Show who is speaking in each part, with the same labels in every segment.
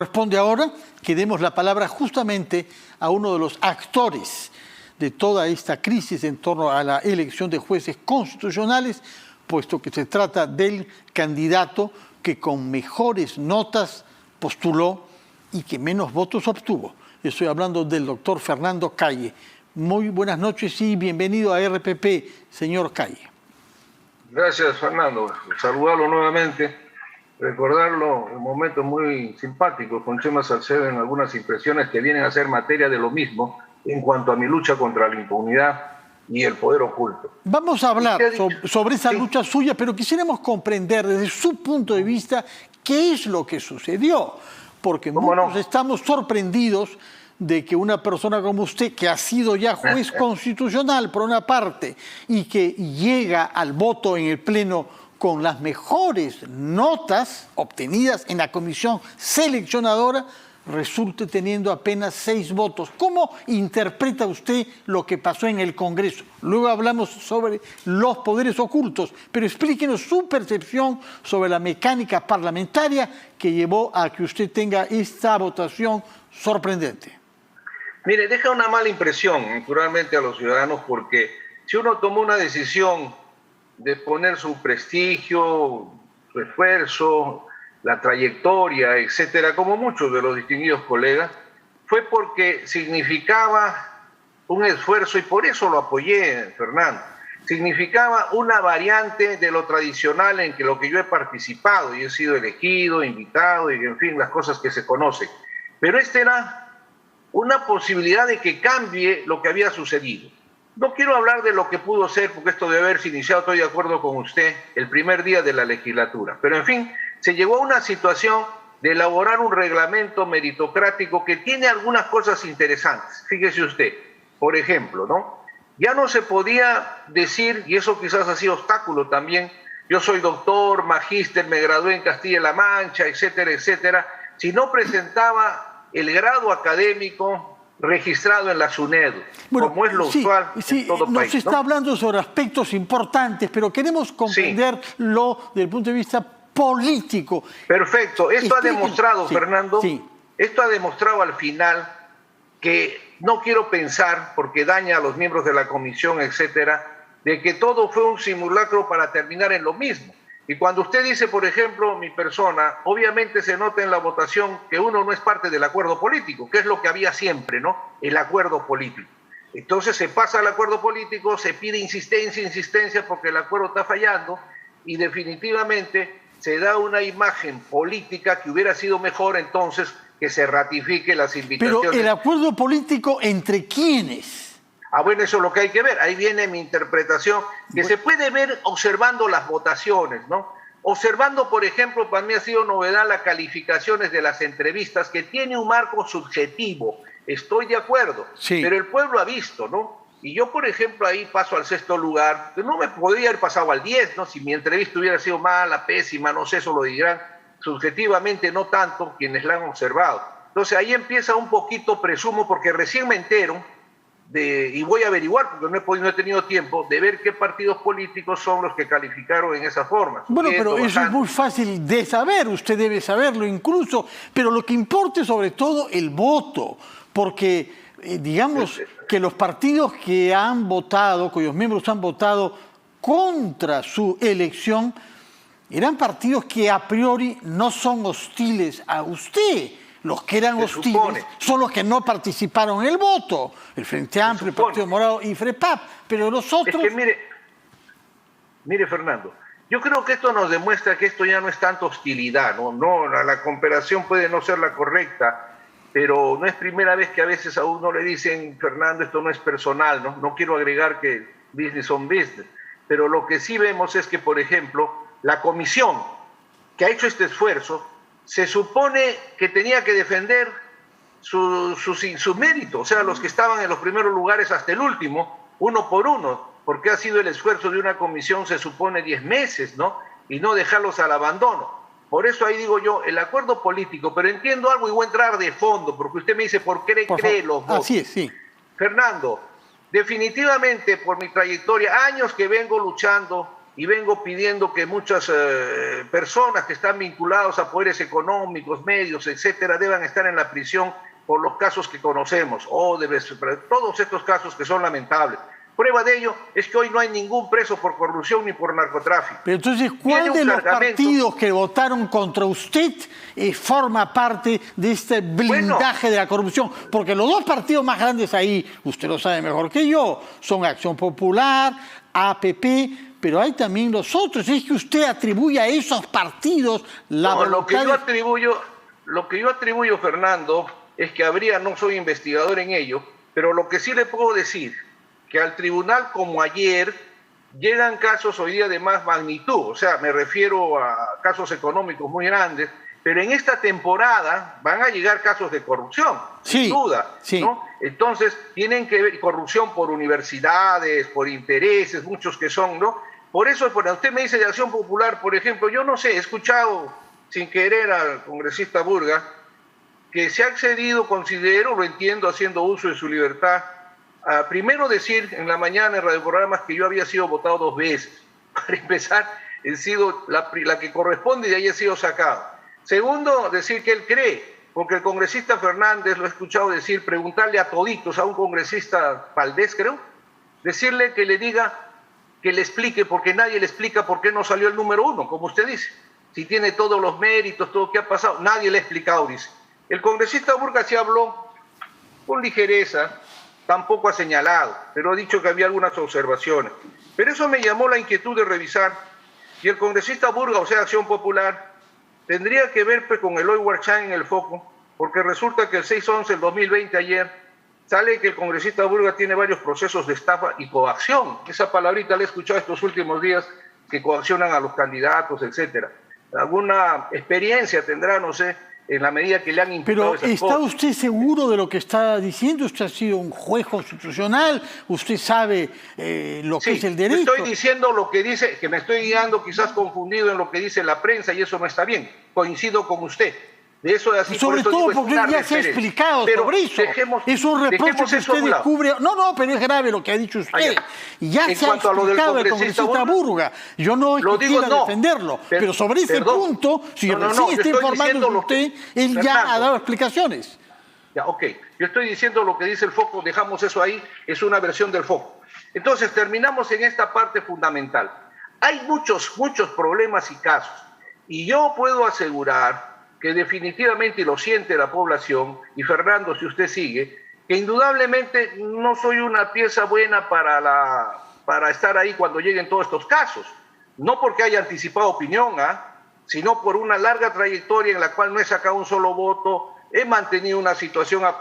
Speaker 1: Corresponde ahora que demos la palabra justamente a uno de los actores de toda esta crisis en torno a la elección de jueces constitucionales, puesto que se trata del candidato que con mejores notas postuló y que menos votos obtuvo. Estoy hablando del doctor Fernando Calle. Muy buenas noches y bienvenido a RPP, señor Calle.
Speaker 2: Gracias, Fernando. Saludarlo nuevamente. Recordarlo en momentos muy simpáticos con Chema Salcedo en algunas impresiones que vienen a ser materia de lo mismo en cuanto a mi lucha contra la impunidad y el poder oculto.
Speaker 1: Vamos a hablar sobre esa lucha suya, pero quisiéramos comprender desde su punto de vista qué es lo que sucedió, porque muchos estamos sorprendidos de que una persona como usted, que ha sido ya juez constitucional por una parte y que llega al voto en el Pleno con las mejores notas obtenidas en la comisión seleccionadora, resulte teniendo apenas 6 votos. ¿Cómo interpreta usted lo que pasó en el Congreso? Luego hablamos sobre los poderes ocultos, pero explíquenos su percepción sobre la mecánica parlamentaria que llevó a que usted tenga esta votación sorprendente.
Speaker 2: Mire, deja una mala impresión, naturalmente, a los ciudadanos, porque si uno tomó una decisión de poner su prestigio, su esfuerzo, la trayectoria, etcétera, como muchos de los distinguidos colegas, fue porque significaba un esfuerzo, y por eso lo apoyé, Fernando, significaba una variante de lo tradicional en que lo que yo he participado, y he sido elegido, invitado, y en fin, las cosas que se conocen. Pero esta era una posibilidad de que cambie lo que había sucedido. No quiero hablar de lo que pudo ser, porque esto debe haberse iniciado, estoy de acuerdo con usted, el primer día de la legislatura. Pero en fin, se llegó a una situación de elaborar un reglamento meritocrático que tiene algunas cosas interesantes. Fíjese usted, por ejemplo, ¿no? Ya no se podía decir, y eso quizás ha sido obstáculo también, yo soy doctor, magíster, me gradué en Castilla-La Mancha, etcétera, etcétera, si no presentaba el grado académico registrado en la SUNEDU, como es lo usual en todo país.
Speaker 1: Nos está hablando sobre aspectos importantes, pero queremos comprenderlo desde el punto de vista político.
Speaker 2: Perfecto. Esto ha demostrado, Fernando, esto ha demostrado al final que no quiero pensar, porque daña a los miembros de la comisión, etcétera, de que todo fue un simulacro para terminar en lo mismo. Y cuando usted dice, por ejemplo, mi persona, obviamente se nota en la votación que uno no es parte del acuerdo político, que es lo que había siempre, ¿no? El acuerdo político. Entonces se pasa al acuerdo político, se pide insistencia porque el acuerdo está fallando y definitivamente se da una imagen política que hubiera sido mejor entonces que se ratifique las invitaciones.
Speaker 1: Pero el acuerdo político, ¿entre quiénes?
Speaker 2: Ah, bueno, eso es lo que hay que ver. Ahí viene mi interpretación, que se puede ver observando las votaciones, ¿no? Observando, por ejemplo, para mí ha sido novedad las calificaciones de las entrevistas, que tiene un marco subjetivo. Estoy de acuerdo, pero el pueblo ha visto, ¿no? Y yo, por ejemplo, ahí paso al 6º lugar, que no me podría haber pasado al 10, ¿no? Si mi entrevista hubiera sido mala, pésima, no sé, eso lo dirán subjetivamente, no tanto quienes la han observado. Entonces ahí empieza un poquito, presumo, porque recién me entero, y voy a averiguar, porque no he tenido tiempo, de ver qué partidos políticos son los que calificaron en esa forma.
Speaker 1: Bueno, pero eso es muy fácil de saber, usted debe saberlo incluso, pero lo que importa es sobre todo el voto, porque digamos que los partidos que han votado, cuyos miembros han votado contra su elección, eran partidos que a priori no son hostiles a usted. Los que eran hostiles son los que no participaron en el voto. El Frente Amplio, el Partido Morado y FREPAP. Pero los otros...
Speaker 2: Es que mire, Fernando, yo creo que esto nos demuestra que esto ya no es tanto hostilidad, ¿no? La comparación puede no ser la correcta, pero no es primera vez que a veces a uno le dicen, Fernando, esto no es personal, ¿no? No quiero agregar que business on business, pero lo que sí vemos es que, por ejemplo, la comisión que ha hecho este esfuerzo se supone que tenía que defender su mérito, o sea, los que estaban en los primeros lugares hasta el último, uno por uno, porque ha sido el esfuerzo de una comisión, se supone 10 meses, ¿no? Y no dejarlos al abandono. Por eso ahí digo yo, el acuerdo político, pero entiendo algo y voy a entrar de fondo, porque usted me dice, ¿por qué cree los votos?
Speaker 1: Así es, sí.
Speaker 2: Fernando, definitivamente por mi trayectoria, años que vengo luchando y vengo pidiendo que muchas personas que están vinculadas a poderes económicos, medios, etcétera, deban estar en la prisión por los casos que conocemos, Odebrecht, todos estos casos que son lamentables. Prueba de ello es que hoy no hay ningún preso por corrupción ni por narcotráfico.
Speaker 1: Pero entonces, ¿cuál de los partidos que votaron contra usted forma parte de este blindaje de la corrupción? Porque los dos partidos más grandes ahí, usted lo sabe mejor que yo, son Acción Popular, APP, pero hay también los otros. Es que usted atribuye a esos partidos la voluntad...
Speaker 2: Lo que yo atribuyo, Fernando, es que habría, no soy investigador en ello, pero lo que sí le puedo decir, que al tribunal como ayer llegan casos hoy día de más magnitud, o sea, me refiero a casos económicos muy grandes, pero en esta temporada van a llegar casos de corrupción,
Speaker 1: sí,
Speaker 2: sin duda,
Speaker 1: sí.
Speaker 2: ¿no? Entonces, tienen que ver corrupción por universidades, por intereses, muchos que son, ¿no? Por eso, cuando usted me dice de Acción Popular, por ejemplo, yo no sé, he escuchado sin querer al congresista Burga, que se ha accedido, considero, lo entiendo, haciendo uso de su libertad, a primero decir en la mañana en radioprogramas que yo había sido votado 2 veces. Para empezar, he sido la que corresponde y de ahí he sido sacado. Segundo, decir que él cree, porque el congresista Fernández, lo he escuchado decir, preguntarle a toditos, a un congresista Valdés, creo, decirle que le diga, que le explique, porque nadie le explica por qué no salió el número 1, como usted dice. Si tiene todos los méritos, todo lo que ha pasado, nadie le ha explicado, dice. El congresista Burga sí habló con ligereza, tampoco ha señalado, pero ha dicho que había algunas observaciones. Pero eso me llamó la inquietud de revisar. Y el congresista Burga, o sea, Acción Popular, tendría que ver pues, con Eloy Huarchán en el foco, porque resulta que el 6/11 del 2020, ayer, sale que el congresista Burga tiene varios procesos de estafa y coacción. Esa palabrita la he escuchado estos últimos días, que coaccionan a los candidatos, etcétera. Alguna experiencia tendrá, no sé, en la medida que le han imputado esas
Speaker 1: ¿está
Speaker 2: cosas.
Speaker 1: usted seguro de lo que está diciendo? Usted ha sido un juez constitucional, usted sabe lo que es el derecho.
Speaker 2: Estoy diciendo lo que dice, que me estoy guiando quizás confundido en lo que dice la prensa y eso no está bien. Coincido con usted. De eso es así.
Speaker 1: Sobre todo
Speaker 2: digo,
Speaker 1: porque ya se ha explicado sobre eso. Es un reproche que usted descubre. No, pero es grave lo que ha dicho usted. Ya se ha explicado el congresista Burga. Yo no es que quiera defenderlo, pero sobre ese punto, si recién está informando usted, él ya ha dado explicaciones.
Speaker 2: Ya, ok. Yo estoy diciendo lo que dice el foco, dejamos eso ahí, es una versión del foco. Entonces, terminamos en esta parte fundamental. Hay muchos problemas y casos. Y yo puedo asegurar que definitivamente, y lo siente la población, y Fernando, si usted sigue, que indudablemente no soy una pieza buena para estar ahí cuando lleguen todos estos casos. No porque haya anticipado opinión, sino por una larga trayectoria en la cual no he sacado un solo voto, he mantenido una situación a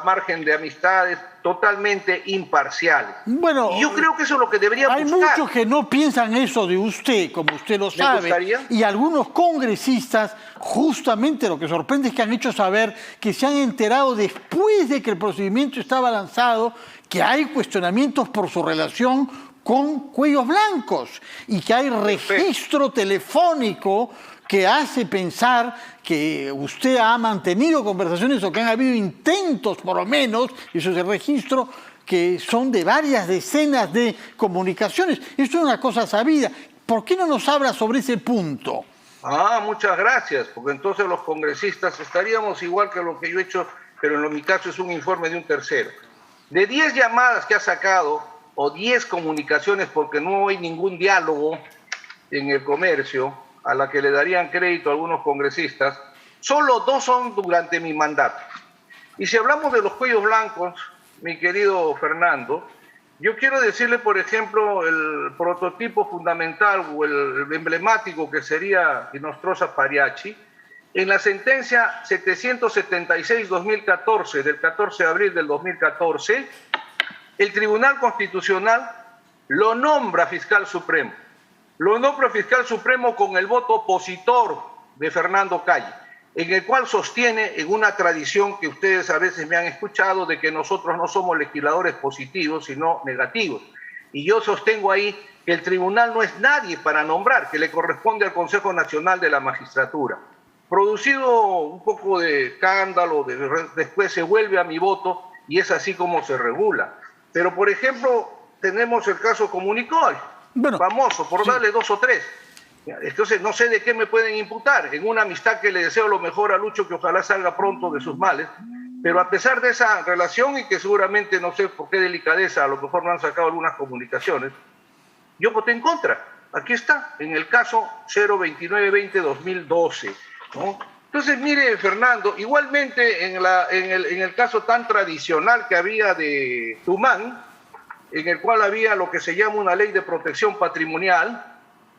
Speaker 2: margen de amistades totalmente imparciales.
Speaker 1: Bueno,
Speaker 2: y yo creo que eso es lo que debería buscar.
Speaker 1: Hay muchos que no piensan eso de usted, como usted lo sabe. Y algunos congresistas, justamente lo que sorprende es que han hecho saber que se han enterado después de que el procedimiento estaba lanzado, que hay cuestionamientos por su relación con Cuellos Blancos y que hay registro telefónico que hace pensar que usted ha mantenido conversaciones o que han habido intentos, por lo menos, y eso es el registro, que son de varias decenas de comunicaciones. Esto es una cosa sabida. ¿Por qué no nos habla sobre ese punto?
Speaker 2: Muchas gracias, porque entonces los congresistas estaríamos igual que lo que yo he hecho, pero en mi caso es un informe de un tercero. De 10 llamadas que ha sacado, o 10 comunicaciones, porque no hay ningún diálogo en el comercio, a la que le darían crédito a algunos congresistas, solo 2 son durante mi mandato. Y si hablamos de los cuellos blancos, mi querido Fernando, yo quiero decirle, por ejemplo, el prototipo fundamental o el emblemático que sería Inostroza Pariachi, en la sentencia 776-2014, del 14 de abril del 2014, el Tribunal Constitucional lo nombra fiscal supremo. Lo nombra fiscal supremo con el voto opositor de Fernando Calle, en el cual sostiene, en una tradición que ustedes a veces me han escuchado, de que nosotros no somos legisladores positivos, sino negativos. Y yo sostengo ahí que el tribunal no es nadie para nombrar, que le corresponde al Consejo Nacional de la Magistratura. Producido un poco de escándalo, después se vuelve a mi voto y es así como se regula. Pero, por ejemplo, tenemos el caso Comunicol. famoso, por darle 2 o 3. Entonces no sé de qué me pueden imputar. En una amistad que le deseo lo mejor a Lucho, que ojalá salga pronto de sus males, pero a pesar de esa relación, y que seguramente no sé por qué delicadeza, a lo mejor no han sacado algunas comunicaciones, yo voté en contra. Aquí está, en el caso 02920-2012, ¿no? Entonces, mire, Fernando, igualmente en el caso tan tradicional que había de Tumán, en el cual había lo que se llama una ley de protección patrimonial,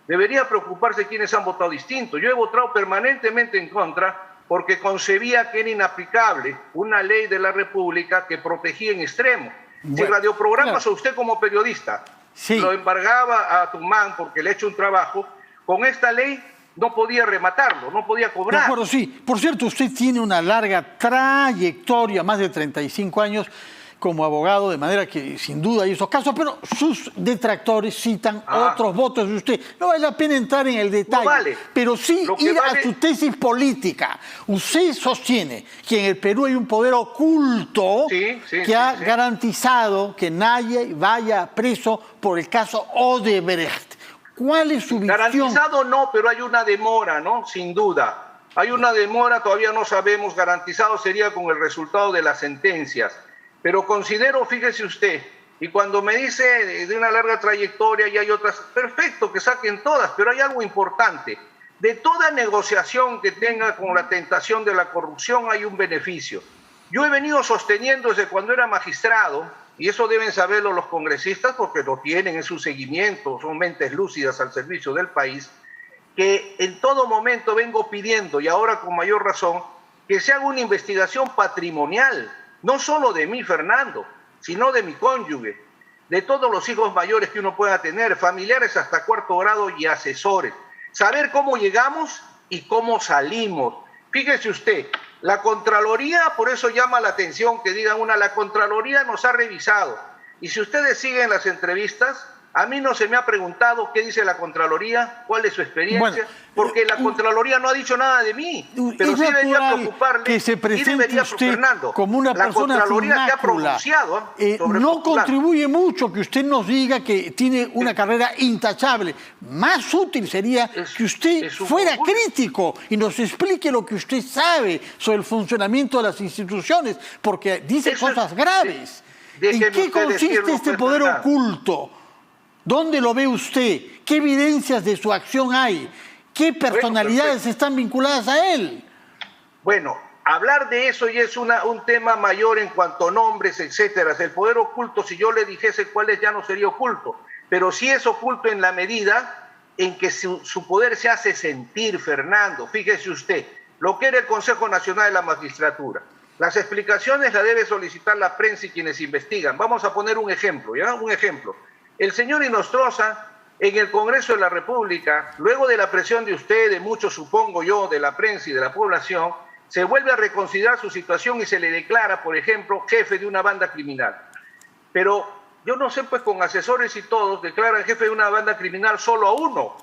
Speaker 2: debería preocuparse quienes han votado distinto. Yo he votado permanentemente en contra porque concebía que era inaplicable una ley de la República que protegía en extremo. Si radioprogramas a usted como periodista lo embargaba a Tumán porque le ha hecho un trabajo, con esta ley no podía rematarlo, no podía cobrar.
Speaker 1: De acuerdo, sí. Por cierto, usted tiene una larga trayectoria, más de 35 años, como abogado, de manera que sin duda hay esos casos, pero sus detractores citan otros votos de usted. No vale la pena entrar en el detalle,
Speaker 2: no vale.
Speaker 1: Pero sí ir a su tesis política. Usted sostiene que en el Perú hay un poder oculto que ha garantizado que nadie vaya preso por el caso Odebrecht. ¿Cuál es su visión?
Speaker 2: Garantizado no, pero hay una demora, ¿no? Sin duda. Hay una demora, todavía no sabemos. Garantizado sería con el resultado de las sentencias. Pero considero, fíjese usted, y cuando me dice de una larga trayectoria y hay otras, perfecto, que saquen todas, pero hay algo importante. De toda negociación que tenga con la tentación de la corrupción hay un beneficio. Yo he venido sosteniendo desde cuando era magistrado, y eso deben saberlo los congresistas porque lo tienen en su seguimiento, son mentes lúcidas al servicio del país, que en todo momento vengo pidiendo, y ahora con mayor razón, que se haga una investigación patrimonial, no solo de mí, Fernando, sino de mi cónyuge, de todos los hijos mayores que uno pueda tener, familiares hasta 4º grado y asesores. Saber cómo llegamos y cómo salimos. Fíjese usted, la Contraloría, por eso llama la atención que digan la Contraloría nos ha revisado. Y si ustedes siguen las entrevistas, a mí no se me ha preguntado qué dice la Contraloría, cuál es su experiencia, porque la Contraloría no ha dicho nada de mí. Pero sí debería preocuparle
Speaker 1: que se presente usted
Speaker 2: Fernando,
Speaker 1: como una persona sin mácula.
Speaker 2: Que ha pronunciado
Speaker 1: no contribuye mucho que usted nos diga que tiene una carrera intachable. Más útil sería que usted fuera crítico y nos explique lo que usted sabe sobre el funcionamiento de las instituciones, porque dice cosas graves. ¿En qué consiste este poder oculto? ¿Dónde lo ve usted? ¿Qué evidencias de su acción hay? ¿Qué personalidades están vinculadas a él?
Speaker 2: Bueno, hablar de eso ya es un tema mayor en cuanto a nombres, etcétera. El poder oculto, si yo le dijese cuál es, ya no sería oculto. Pero sí es oculto en la medida en que su poder se hace sentir, Fernando. Fíjese usted, lo que era el Consejo Nacional de la Magistratura. Las explicaciones las debe solicitar la prensa y quienes investigan. Vamos a poner un ejemplo, ¿ya? Un ejemplo. El señor Inostroza, en el Congreso de la República, luego de la presión de usted, de muchos, supongo yo, de la prensa y de la población, se vuelve a reconsiderar su situación y se le declara, por ejemplo, jefe de una banda criminal. Pero yo no sé, pues con asesores y todos, declaran jefe de una banda criminal solo a uno,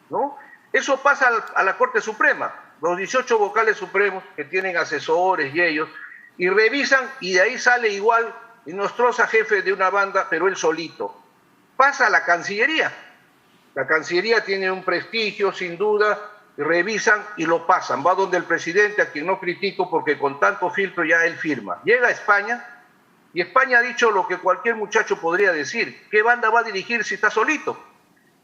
Speaker 2: ¿no? Eso pasa a la Corte Suprema, los 18 vocales supremos que tienen asesores y ellos, y revisan, y de ahí sale igual Inostroza jefe de una banda, pero él solito. Pasa a la Cancillería. La Cancillería tiene un prestigio, sin duda, revisan y lo pasan. Va donde el presidente, a quien no critico porque con tanto filtro ya él firma. Llega a España y España ha dicho lo que cualquier muchacho podría decir. ¿Qué banda va a dirigir si está solito?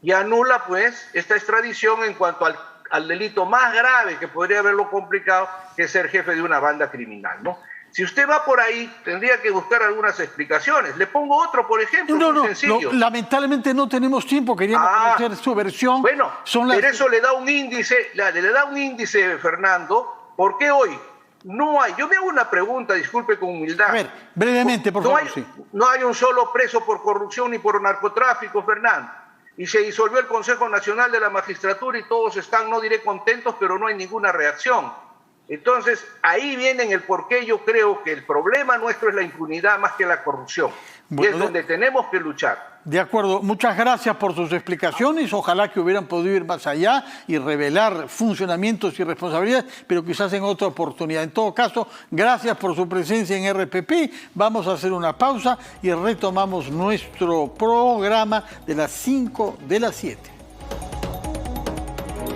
Speaker 2: Y anula, pues, esta extradición en cuanto al delito más grave que podría haberlo complicado, que es ser jefe de una banda criminal, ¿no? Si usted va por ahí, tendría que buscar algunas explicaciones. Le pongo otro, por ejemplo, muy sencillo.
Speaker 1: Lamentablemente no tenemos tiempo, queríamos conocer su versión.
Speaker 2: Bueno, pero eso le da un índice, Fernando, porque hoy no hay... Yo me hago una pregunta, disculpe con humildad.
Speaker 1: A ver, brevemente, por favor.
Speaker 2: No hay un solo preso por corrupción ni por narcotráfico, Fernando. Y se disolvió el Consejo Nacional de la Magistratura y todos están, no diré contentos, pero no hay ninguna reacción. Entonces, ahí viene el porqué yo creo que el problema nuestro es la impunidad más que la corrupción. Bueno, y es donde tenemos que luchar.
Speaker 1: De acuerdo, muchas gracias por sus explicaciones. Ojalá que hubieran podido ir más allá y revelar funcionamientos y responsabilidades, pero quizás en otra oportunidad. En todo caso, gracias por su presencia en RPP. Vamos a hacer una pausa y retomamos nuestro programa de las 5 de las 7.